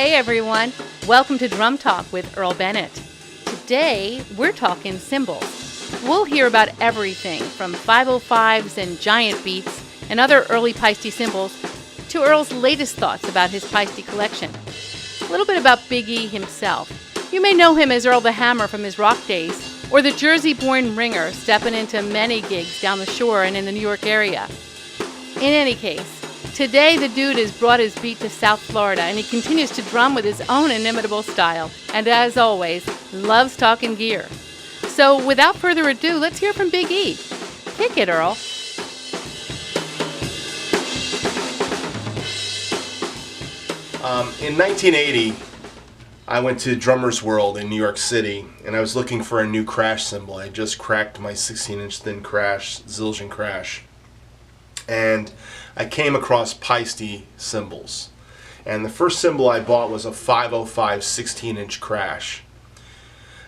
Hey everyone, welcome to Drum Talk with Earl Bennett. Today we're talking cymbals. We'll hear about everything from 505s and giant beats and other early Paiste cymbals to Earl's latest thoughts about his Paiste collection. A little bit about Big E himself. You may know him as Earl the Hammer from his rock days, or the Jersey-born ringer stepping into many gigs down the shore and in the New York area. In any case, today the dude has brought his beat to South Florida and he continues to drum with his own inimitable style, and as always, loves talking gear. So without further ado, let's hear from Big E. Kick it, Earl. In 1980, I went to Drummer's World in New York City, and I was looking for a new crash cymbal. I just cracked my 16-inch thin crash, Zildjian crash, and I came across Paiste Cymbals. And the first cymbal I bought was a 505 16-inch crash.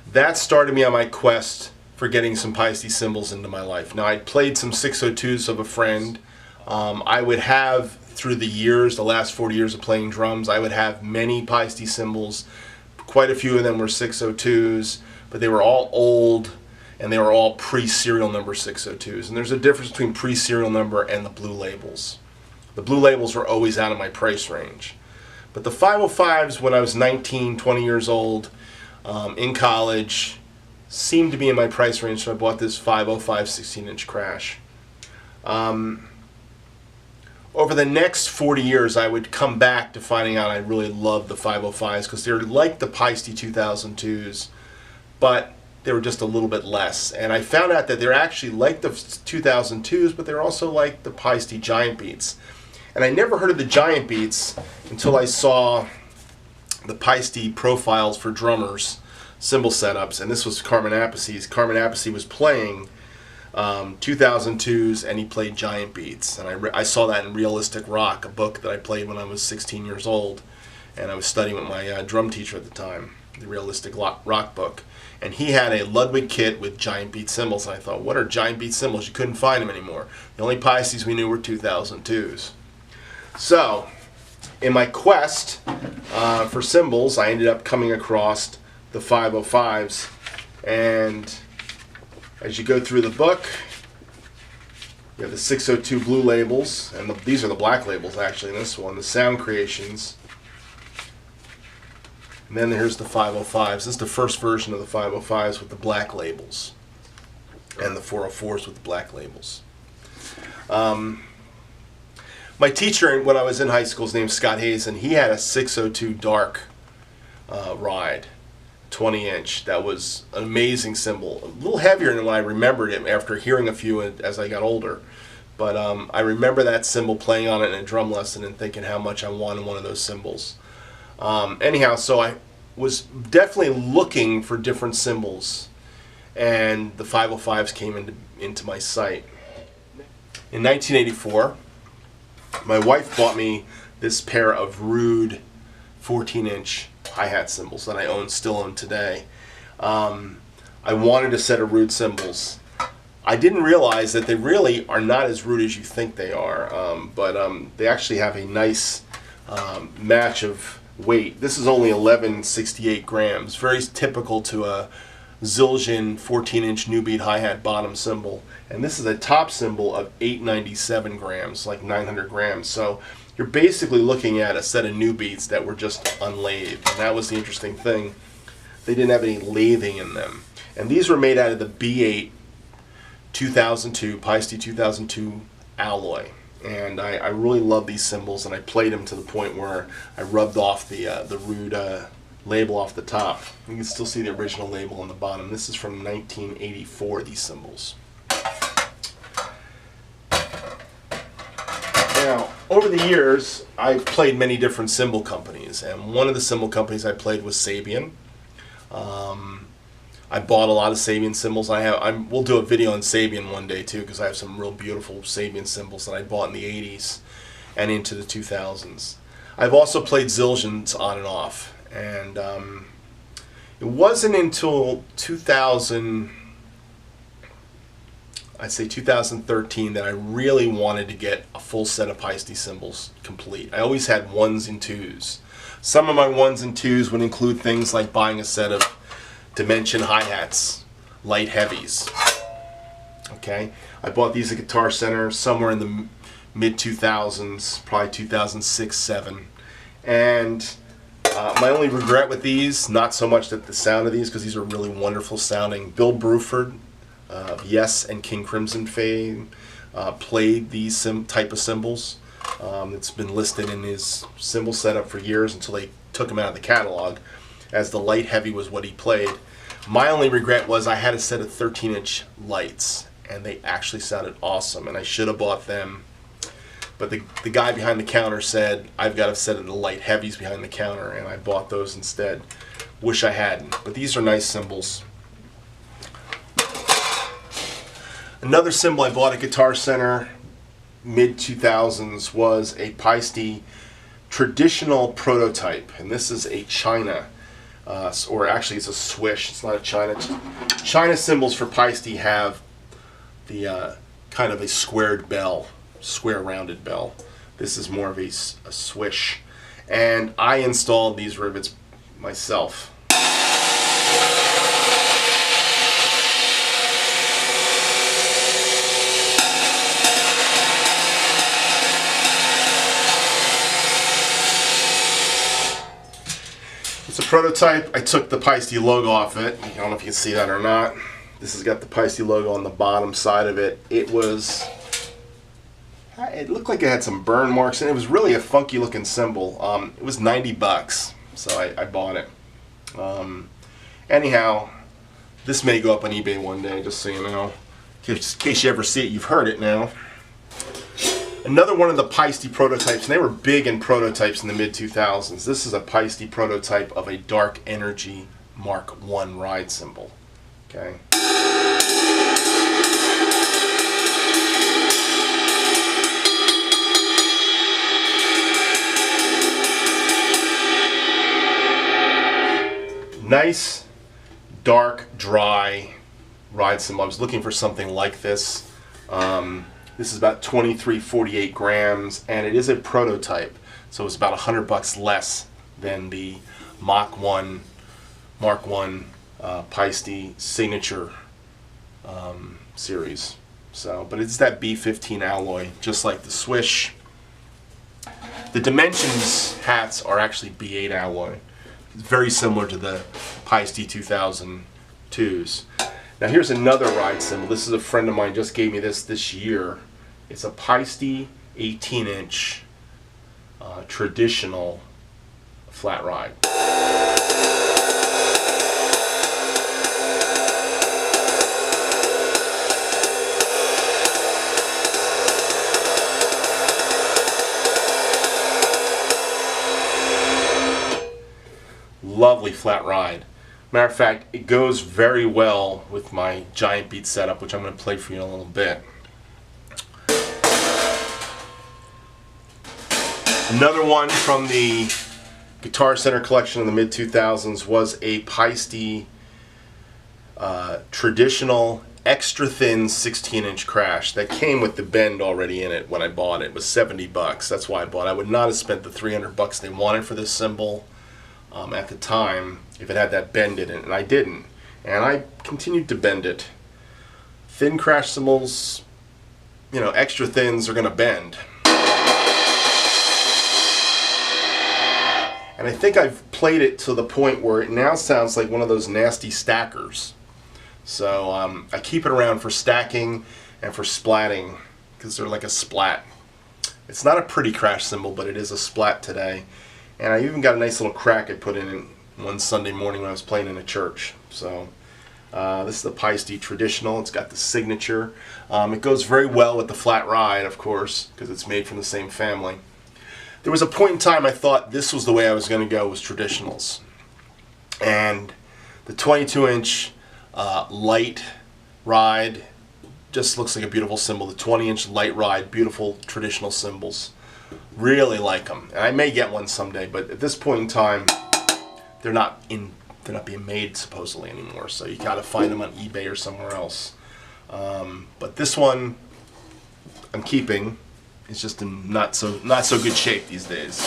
That started me on my quest for getting some Paiste cymbals into my life. Now, I'd played some 602s of a friend. I would have, through the years, the last 40 years of playing drums, I would have many Paiste cymbals. Quite a few of them were 602s, but they were all old, and they were all pre-serial number 602s. And there's a difference between pre-serial number and the blue labels. The blue labels were always out of my price range. But the 505s, when I was 19, 20 years old, in college, seemed to be in my price range, so I bought this 505 16-inch crash. Over the next 40 years, I would come back to finding out I really loved the 505s because they're like the Paiste 2002s, but they were just a little bit less. And I found out that they're actually like the 2002s, but they're also like the Paiste giant beats. And I never heard of the giant beats until I saw the Paiste profiles for drummers, cymbal setups, and this was Carmen Appice's. Carmen Appice was playing 2002s, and he played giant beats. And I saw that in Realistic Rock, a book that I played when I was 16 years old, and I was studying with my drum teacher at the time, the Realistic Rock book. And he had a Ludwig kit with giant beat cymbals, and I thought, what are giant beat cymbals? You couldn't find them anymore. The only Paistes we knew were 2002s. So, in my quest for cymbals, I ended up coming across the 505s, and as you go through the book, you have the 602 blue labels, and these are the black labels actually in this one, the Sound Creations. And then here's the 505s. This is the first version of the 505s with the black labels, and the 404s with the black labels. My teacher when I was in high school, his name's Scott Hayes, and he had a 602 dark ride, 20-inch. That was an amazing cymbal. A little heavier than when I remembered it after hearing a few as I got older. But I remember that cymbal, playing on it in a drum lesson and thinking how much I wanted one of those cymbals. Anyhow, so I was definitely looking for different cymbals, and the 505s came into my sight. In 1984, my wife bought me this pair of Rude 14-inch hi-hat cymbals that I still own today. I wanted a set of Rude cymbals. I didn't realize that they really are not as rude as you think they are, but they actually have a nice match of weight. This is only 1168 grams, very typical to a Zildjian 14-inch new beat hi-hat bottom cymbal. And this is a top cymbal of 897 grams, like 900 grams. So you're basically looking at a set of new beats that were just unlathed. And that was the interesting thing. They didn't have any lathing in them. And these were made out of the B8 2002, Paiste 2002 alloy. And I really love these cymbals, and I played them to the point where I rubbed off the Rude label off the top. You can still see the original label on the bottom. This is from 1984, these cymbals. Now, over the years, I've played many different cymbal companies, and one of the cymbal companies I played was Sabian. I bought a lot of Sabian cymbals. We'll do a video on Sabian one day too, because I have some real beautiful Sabian cymbals that I bought in the 80s and into the 2000s. I've also played Zildjians on and off, and it wasn't until 2013 that I really wanted to get a full set of Paiste cymbals complete. I always had ones and twos. Some of my ones and twos would include things like buying a set of Dimension hi-hats, light heavies. Okay, I bought these at Guitar Center somewhere in the mid-2000s, probably 2006-07. And my only regret with these, not so much that the sound of these, because these are really wonderful sounding. Bill Bruford, Yes and King Crimson fame, played these type of cymbals. It's been listed in his cymbal setup for years until they took him out of the catalog, as the light heavy was what he played. My only regret was I had a set of 13-inch lights, and they actually sounded awesome, and I should have bought them. But the guy behind the counter said, I've got a set of the light heavies behind the counter, and I bought those instead. Wish I hadn't, but these are nice cymbals. Another cymbal I bought at Guitar Center mid-2000s was a Paiste traditional prototype, and this is a China, or actually it's a SWISH, it's not a China. China cymbals for Paiste have the kind of a squared bell, square rounded bell. This is more of a SWISH, and I installed these rivets myself. It's a prototype. I took the Paiste logo off it. I don't know if you can see that or not. This has got the Paiste logo on the bottom side of it. It looked like it had some burn marks, and it was really a funky looking cymbal. It was 90 bucks, so I bought it. Anyhow, this may go up on eBay one day, just so you know. In case you ever see it, you've heard it now. Another one of the Paiste prototypes, and they were big in prototypes in the mid-2000s. This is a Paiste prototype of a Dark Energy Mark I ride cymbal. Okay. Nice, dark, dry ride cymbal. I was looking for something like this. This is about 23-48 grams, and it is a prototype, so it's about 100 bucks less than the Mark I Paiste signature series. So, but it's that B15 alloy, just like the SWISH. The Dimensions hats are actually B8 alloy. It's very similar to the Paiste 2002s. Now here's another ride cymbal. This is a friend of mine just gave me this year. It's a Paiste 18-inch traditional flat ride. Lovely flat ride. Matter of fact, it goes very well with my giant beat setup, which I'm going to play for you in a little bit. Another one from the Guitar Center collection in the mid-2000s was a Paiste traditional extra thin 16-inch crash that came with the bend already in it when I bought it. It was 70 bucks. That's why I bought it. I would not have spent the 300 bucks they wanted for this cymbal at the time if it had that bend in it, and I didn't. And I continued to bend it. Thin crash cymbals, you know, extra thins are going to bend. And I think I've played it to the point where it now sounds like one of those nasty stackers. So I keep it around for stacking and for splatting, because they're like a splat. It's not a pretty crash cymbal, but it is a splat today. And I even got a nice little crack I put in it one Sunday morning when I was playing in a church. So this is the Paiste traditional. It's got the signature. It goes very well with the flat ride, of course, because it's made from the same family. There was a point in time I thought this was the way I was going to go, was traditionals. And the 22-inch light ride just looks like a beautiful cymbal. The 20-inch light ride, beautiful traditional cymbals. Really like them. And I may get one someday, but at this point in time, they're not being made supposedly anymore. So you got to find them on eBay or somewhere else. But this one I'm keeping. It's just in not so good shape these days.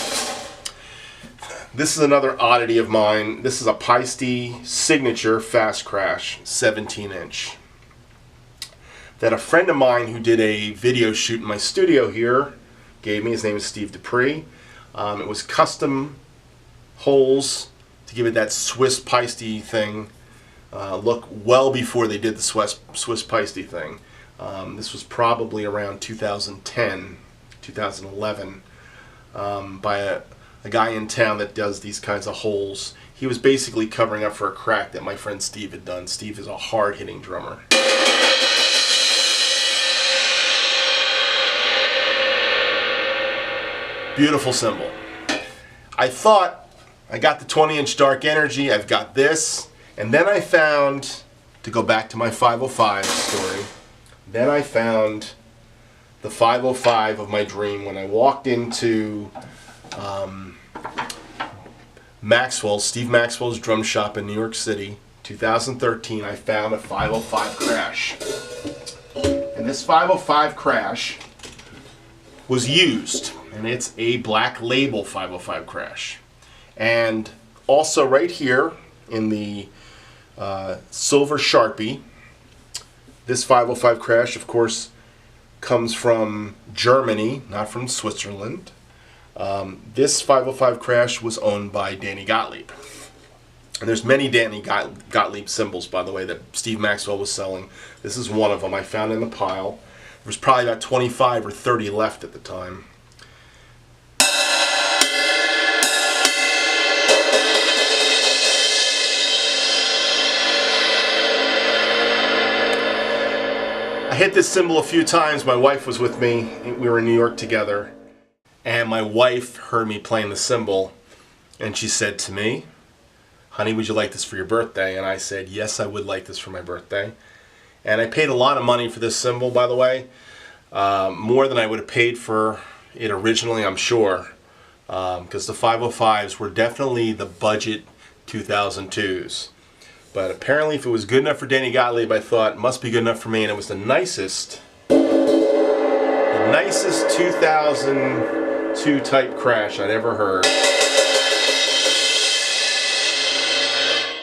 This is another oddity of mine. This is a Paiste Signature Fast Crash 17-inch that a friend of mine who did a video shoot in my studio here gave me. His name is Steve Dupree. It was custom holes to give it that Swiss Paiste thing look well before they did the Swiss Paiste thing. This was probably around 2010, 2011, by a guy in town that does these kinds of holes. He was basically covering up for a crack that my friend Steve had done. Steve is a hard-hitting drummer. Beautiful cymbal. I thought, I got the 20-inch Dark Energy, I've got this, and then I found, to go back to my 505 story, then I found the 505 of my dream when I walked into Steve Maxwell's drum shop in New York City, 2013. I found a 505 Crash. And this 505 Crash was used, and it's a Black Label 505 Crash. And also right here in the silver Sharpie, this 505 Crash, of course, comes from Germany, not from Switzerland. This 505 Crash was owned by Danny Gottlieb. And there's many Danny Gottlieb cymbals, by the way, that Steve Maxwell was selling. This is one of them I found in the pile. There was probably about 25 or 30 left at the time. I hit this cymbal a few times. My wife was with me. We were in New York together. And my wife heard me playing the cymbal, and she said to me, "Honey, would you like this for your birthday?" And I said, "Yes, I would like this for my birthday." And I paid a lot of money for this cymbal, by the way. More than I would have paid for it originally, I'm sure. Because the 505s were definitely the budget 2002s. But apparently if it was good enough for Danny Gottlieb, I thought it must be good enough for me. And it was the nicest 2002 type crash I'd ever heard.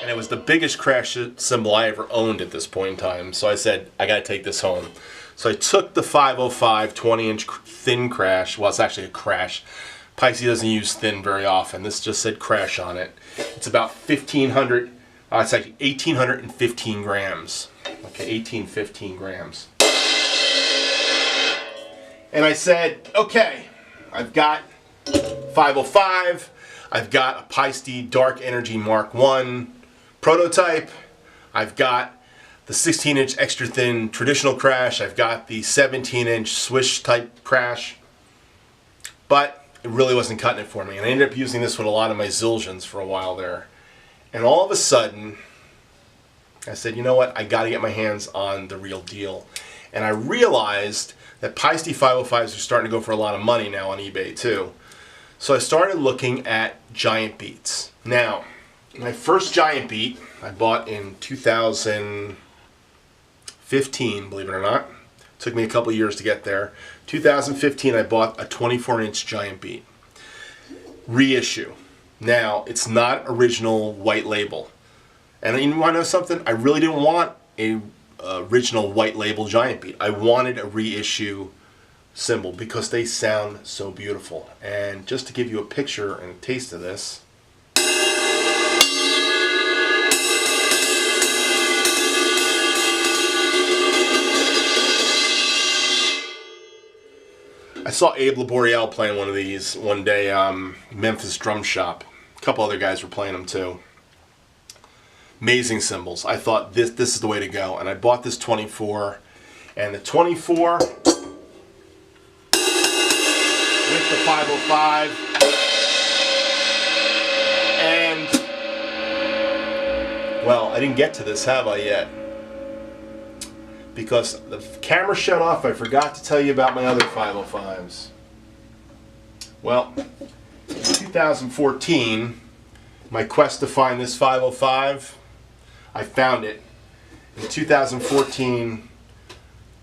And it was the biggest crash cymbal I ever owned at this point in time. So I said, I gotta take this home. So I took the 505 20-inch thin crash. Well, it's actually a crash. Paiste doesn't use thin very often. This just said crash on it. It's about 1,500, it's actually 1,815 grams. Okay, 1815 grams. And I said, okay, I've got 505, I've got a Paiste Dark Energy Mark I prototype, I've got the 16-inch extra thin traditional crash, I've got the 17-inch SWISH type crash, but it really wasn't cutting it for me. And I ended up using this with a lot of my Zildjians for a while there. And all of a sudden, I said, you know what, I gotta get my hands on the real deal. And I realized that Paiste 505s are starting to go for a lot of money now on eBay too. So I started looking at giant beats. Now, my first giant beat I bought in 2015, believe it or not. It took me a couple years to get there. 2015 I bought a 24-inch giant beat. Reissue. Now, it's not original white label. And you want to know something? I really didn't want a original white label giant beat. I wanted a reissue cymbal because they sound so beautiful. And just to give you a picture and a taste of this, I saw Abe Laboriel playing one of these one day, Memphis Drum Shop. A couple other guys were playing them too. Amazing cymbals. I thought this is the way to go. And I bought this 24. And the 24 with the 505. And, well, I didn't get to this, have I yet? Because the camera shut off, I forgot to tell you about my other 505s. Well, in 2014, my quest to find this 505, I found it. In 2014,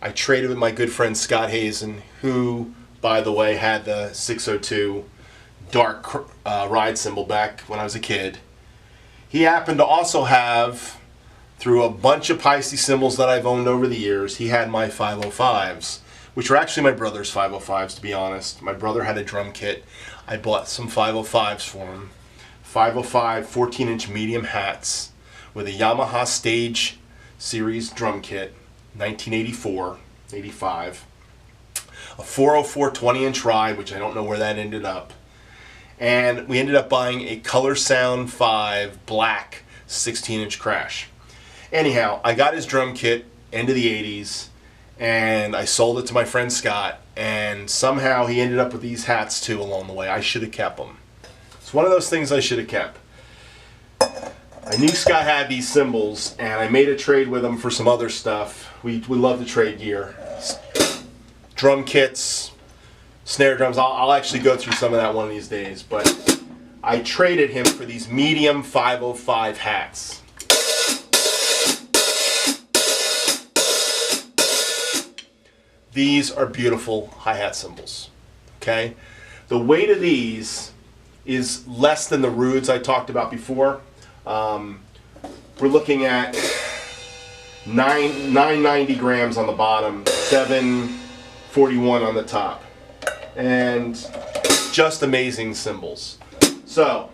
I traded with my good friend Scott Hazen, who, by the way, had the 602 dark ride cymbal back when I was a kid. He happened to also have, through a bunch of Paiste cymbals that I've owned over the years, he had my 505s, which were actually my brother's 505s, to be honest. My brother had a drum kit. I bought some 505s for him. 505 14-inch medium hats with a Yamaha Stage Series drum kit, 1984, 85. A 404 20-inch ride, which I don't know where that ended up. And we ended up buying a Color Sound 5 black 16-inch crash. Anyhow, I got his drum kit, end of the 80s, and I sold it to my friend Scott, and somehow he ended up with these hats too along the way. I should have kept them. It's one of those things I should have kept. I knew Scott had these cymbals, and I made a trade with him for some other stuff. We love to trade gear. Drum kits, snare drums. I'll actually go through some of that one of these days, but I traded him for these medium 505 hats. These are beautiful hi-hat cymbals, okay? The weight of these is less than the Rudes I talked about before. We're looking at 990 grams on the bottom, 741 on the top, and just amazing cymbals. So,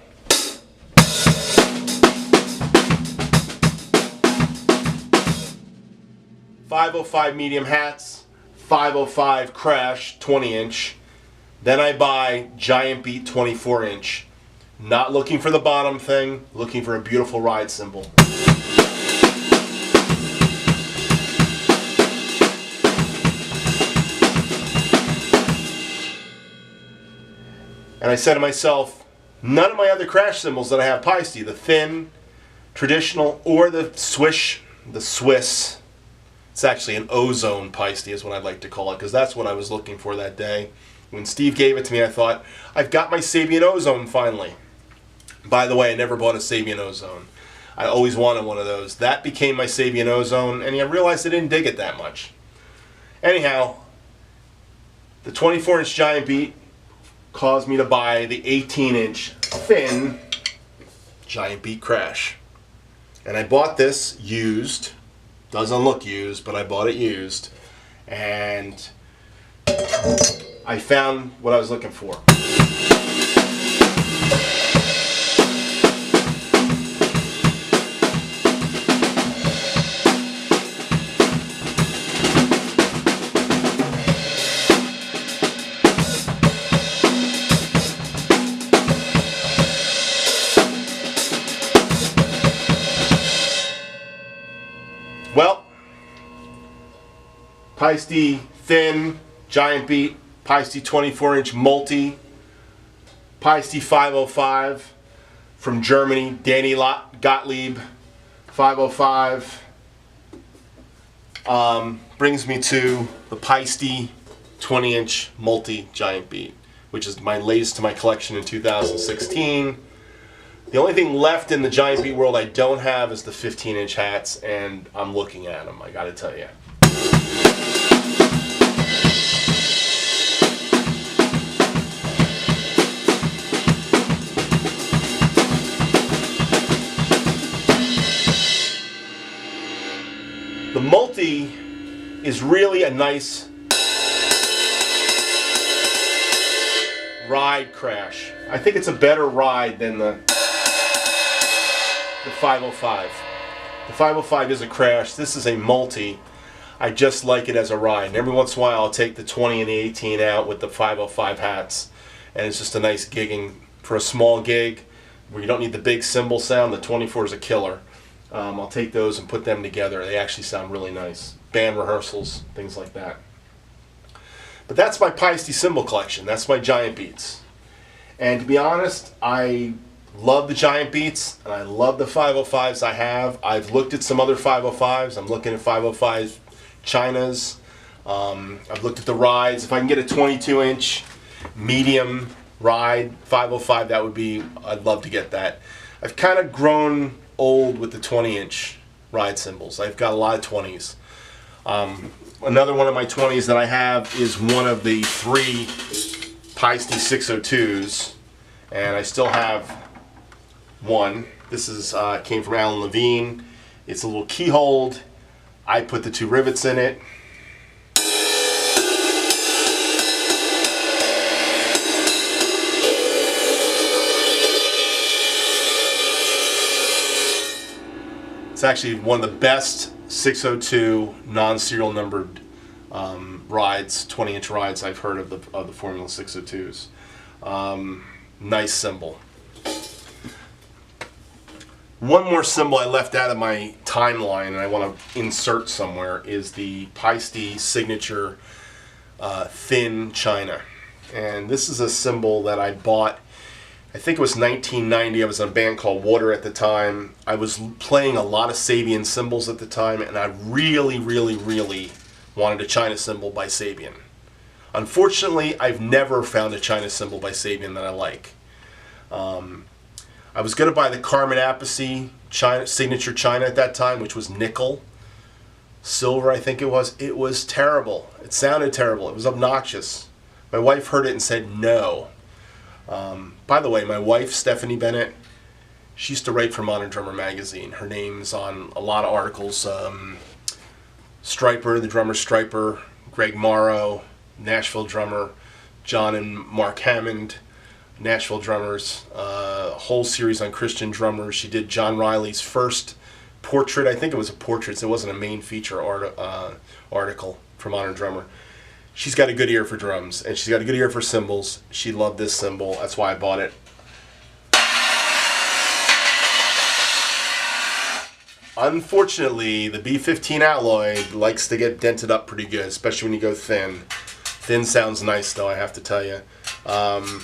.505 medium hats, 505 crash 20-inch. Then I buy Giant Beat 24-inch. Not looking for the bottom thing, looking for a beautiful ride cymbal. And I said to myself, none of my other crash cymbals that I have Paiste, the thin, traditional, or the SWISH, the Swiss. It's actually an ozone Paiste is what I'd like to call it, because that's what I was looking for that day. When Steve gave it to me, I thought, I've got my Sabian ozone finally. By the way, I never bought a Sabian ozone. I always wanted one of those. That became my Sabian ozone, and I realized I didn't dig it that much. Anyhow, the 24-inch Giant Beat caused me to buy the 18-inch thin Giant Beat crash. And I bought this used. Doesn't look used, but I bought it used. And I found what I was looking for. Well, Paiste thin, Giant Beat, Paiste 24-inch multi, Paiste 505 from Germany, Danny Gottlieb 505. Brings me to the Paiste 20-inch multi Giant Beat, which is my latest to my collection in 2016. The only thing left in the Giant Beat world I don't have is the 15-inch hats, and I'm looking at them, I gotta tell you. The multi is really a nice ride crash. I think it's a better ride than the 505. The 505 is a crash. This is a multi. I just like it as a ride. And every once in a while I'll take the 20 and the 18 out with the 505 hats. And it's just a nice gigging for a small gig where you don't need the big cymbal sound. The 24 is a killer. I'll take those and put them together. They actually sound really nice. Band rehearsals, things like that. But that's my Paiste cymbal collection. That's my Giant Beats. And to be honest, I love the Giant Beats, and I love the 505s I have. I've looked at some other 505s. I'm looking at 505 Chinas. I've looked at the rides. If I can get a 22-inch medium ride 505, that would be, I'd love to get that. I've kind of grown old with the 20-inch ride cymbals. I've got a lot of 20s. Another one of my 20s that I have is one of the 3 Paiste 602s. And I still have one. This is came from LEVINE. It's a little keyhole. I put the 2 rivets in it. It's actually one of the best 602 non-serial numbered rides, 20-inch rides I've heard of the Formula 602s. Nice cymbal. One more cymbal I left out of my timeline and I want to insert somewhere is the Paiste signature thin china. And this is a cymbal that I bought, I think it was 1990. I was in a band called Water at the time. I was playing a lot of Sabian cymbals at the time, and I really, really, really wanted a china cymbal by Sabian. Unfortunately, I've never found a china cymbal by Sabian that I like. I was going to buy the Carmen Appice signature china at that time, which was nickel. Silver, I think it was. It was terrible. It sounded terrible. It was obnoxious. My wife heard it and said no. By the way, my wife, Stephanie Bennett, she used to write for Modern Drummer magazine. Her name's on a lot of articles. STRYPER, the drummer STRYPER, Greg Morrow, Nashville drummer, John and Mark Hammond, Nashville drummers, a whole series on Christian drummers. She did John Riley's first portrait. I think it was a portrait, so it wasn't a main feature article for Modern Drummer. She's got a good ear for drums, and she's got a good ear for cymbals. She loved this cymbal. That's why I bought it. Unfortunately, the B15 alloy likes to get dented up pretty good, especially when you go thin. Thin sounds nice, though, I have to tell you. I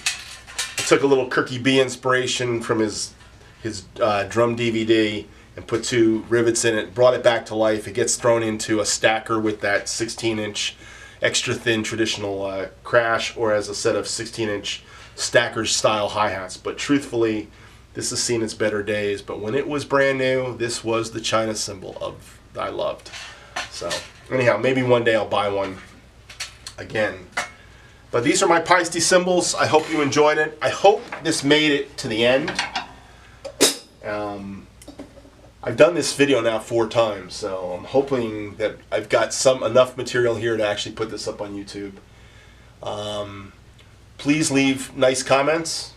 took a little Kirky B inspiration from his drum DVD and put 2 rivets in it, brought it back to life. It gets thrown into a stacker with that 16-inch extra thin traditional crash, or as a set of 16-inch stackers style hi-hats. But truthfully, this has seen its better days. But when it was brand new, this was the china cymbal I loved. So anyhow, maybe one day I'll buy one again. But these are my Paiste cymbals. I hope you enjoyed it. I hope this made it to the end. I've done this video now 4 times, so I'm hoping that I've got enough material here to actually put this up on YouTube. Please leave nice comments.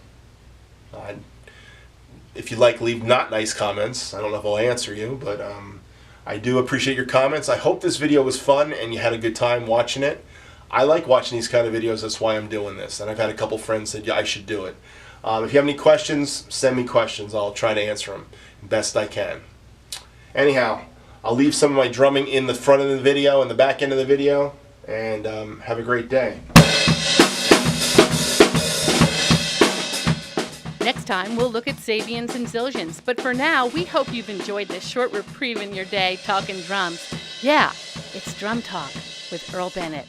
If you'd like, leave not nice comments. I don't know if I'll answer you, but I do appreciate your comments. I hope this video was fun and you had a good time watching it. I like watching these kind of videos. That's why I'm doing this. And I've had a couple friends say, yeah, I should do it. If you have any questions, send me questions. I'll try to answer them best I can. Anyhow, I'll leave some of my drumming in the front of the video and the back end of the video. And have a great day. Next time, we'll look at Sabians and Zildjians. But for now, we hope you've enjoyed this short reprieve in your day talking drums. Yeah, it's Drum Talk with Earl Bennett.